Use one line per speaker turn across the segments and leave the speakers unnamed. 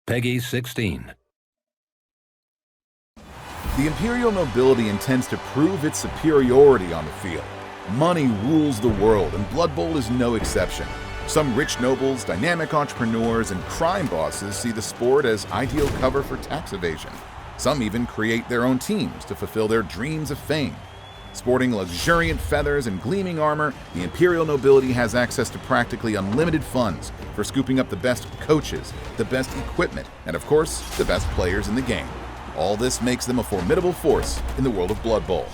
Peggy 16.
The Imperial Nobility intends to prove its superiority on the field. Money rules the world, and Blood Bowl is no exception. Some rich nobles, dynamic entrepreneurs, and crime bosses see the sport as ideal cover for tax evasion. Some even create their own teams to fulfill their dreams of fame. Sporting luxuriant feathers and gleaming armor, the Imperial Nobility has access to practically unlimited funds for scooping up the best coaches, the best equipment, and of course, the best players in the game. All this makes them a formidable force in the world of Blood Bowl.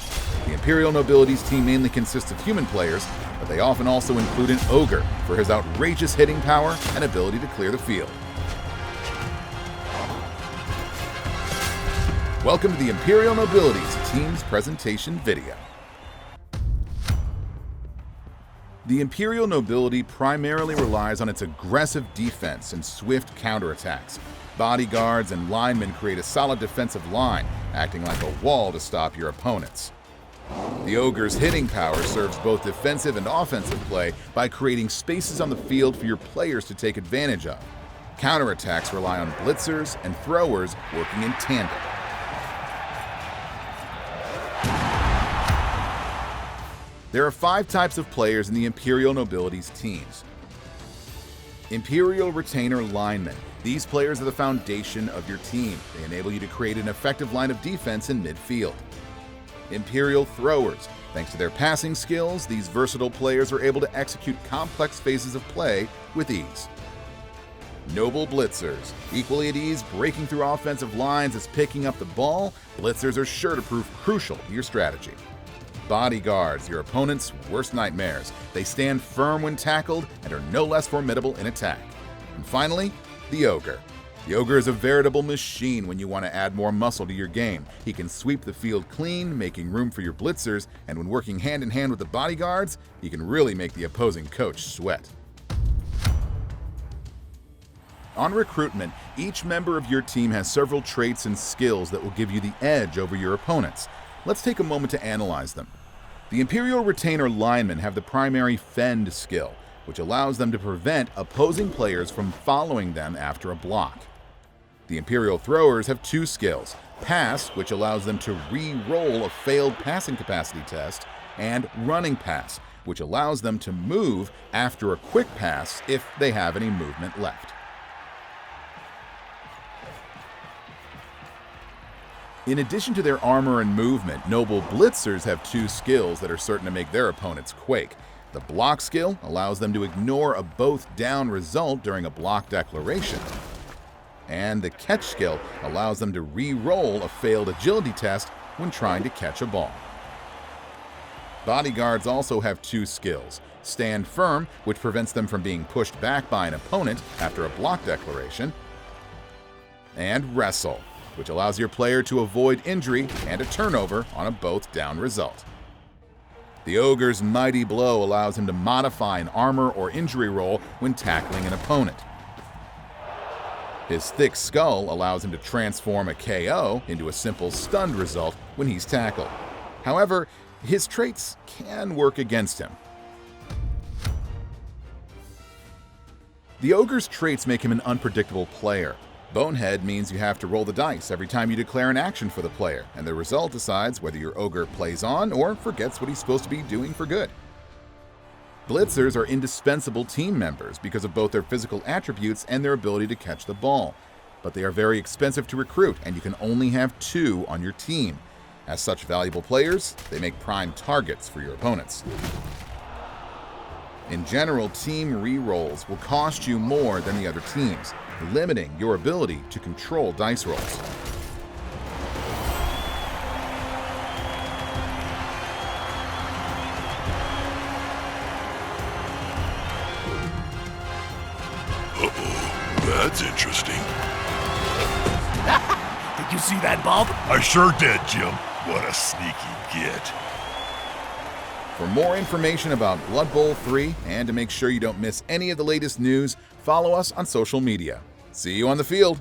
The Imperial Nobility's team mainly consists of human players, but they often also include an ogre for his outrageous hitting power and ability to clear the field. Welcome to the Imperial Nobility's team's presentation video. The Imperial Nobility primarily relies on its aggressive defense and swift counterattacks. Bodyguards and linemen create a solid defensive line, acting like a wall to stop your opponents. The Ogre's hitting power serves both defensive and offensive play by creating spaces on the field for your players to take advantage of. Counterattacks rely on blitzers and throwers working in tandem. There are 5 types of players in the Imperial Nobility's teams. Imperial Retainer Linemen. These players are the foundation of your team. They enable you to create an effective line of defense in midfield. Imperial Throwers. Thanks to their passing skills, these versatile players are able to execute complex phases of play with ease. Noble Blitzers. Equally at ease, breaking through offensive lines as picking up the ball, blitzers are sure to prove crucial to your strategy. Bodyguards, your opponent's worst nightmares. They stand firm when tackled and are no less formidable in attack. And finally, the Ogre. The Ogre is a veritable machine when you want to add more muscle to your game. He can sweep the field clean, making room for your blitzers, and when working hand in hand with the bodyguards, he can really make the opposing coach sweat. On recruitment, each member of your team has several traits and skills that will give you the edge over your opponents. Let's take a moment to analyze them. The Imperial Retainer Linemen have the primary fend skill, which allows them to prevent opposing players from following them after a block. The Imperial Throwers have 2 skills: Pass, which allows them to re-roll a failed passing capacity test, and Running Pass, which allows them to move after a quick pass if they have any movement left. In addition to their armor and movement, Noble Blitzers have 2 skills that are certain to make their opponents quake. The Block skill allows them to ignore a both down result during a block declaration. And the Catch skill allows them to re-roll a failed agility test when trying to catch a ball. Bodyguards also have 2 skills: Stand Firm, which prevents them from being pushed back by an opponent after a block declaration, and Wrestle, which allows your player to avoid injury and a turnover on a both down result. The Ogre's Mighty Blow allows him to modify an armor or injury roll when tackling an opponent. His Thick Skull allows him to transform a KO into a simple stunned result when he's tackled. However, his traits can work against him. The Ogre's traits make him an unpredictable player. Bonehead means you have to roll the dice every time you declare an action for the player, and the result decides whether your Ogre plays on or forgets what he's supposed to be doing for good. Blitzers are indispensable team members because of both their physical attributes and their ability to catch the ball. But they are very expensive to recruit, and you can only have 2 on your team. As such valuable players, they make prime targets for your opponents. In general, team re-rolls will cost you more than the other teams, limiting your ability to control dice rolls.
That's interesting.
Did you see that, Bob?
I sure did, Jim. What a sneaky git.
For more information about Blood Bowl 3 and to make sure you don't miss any of the latest news, follow us on social media. See you on the field!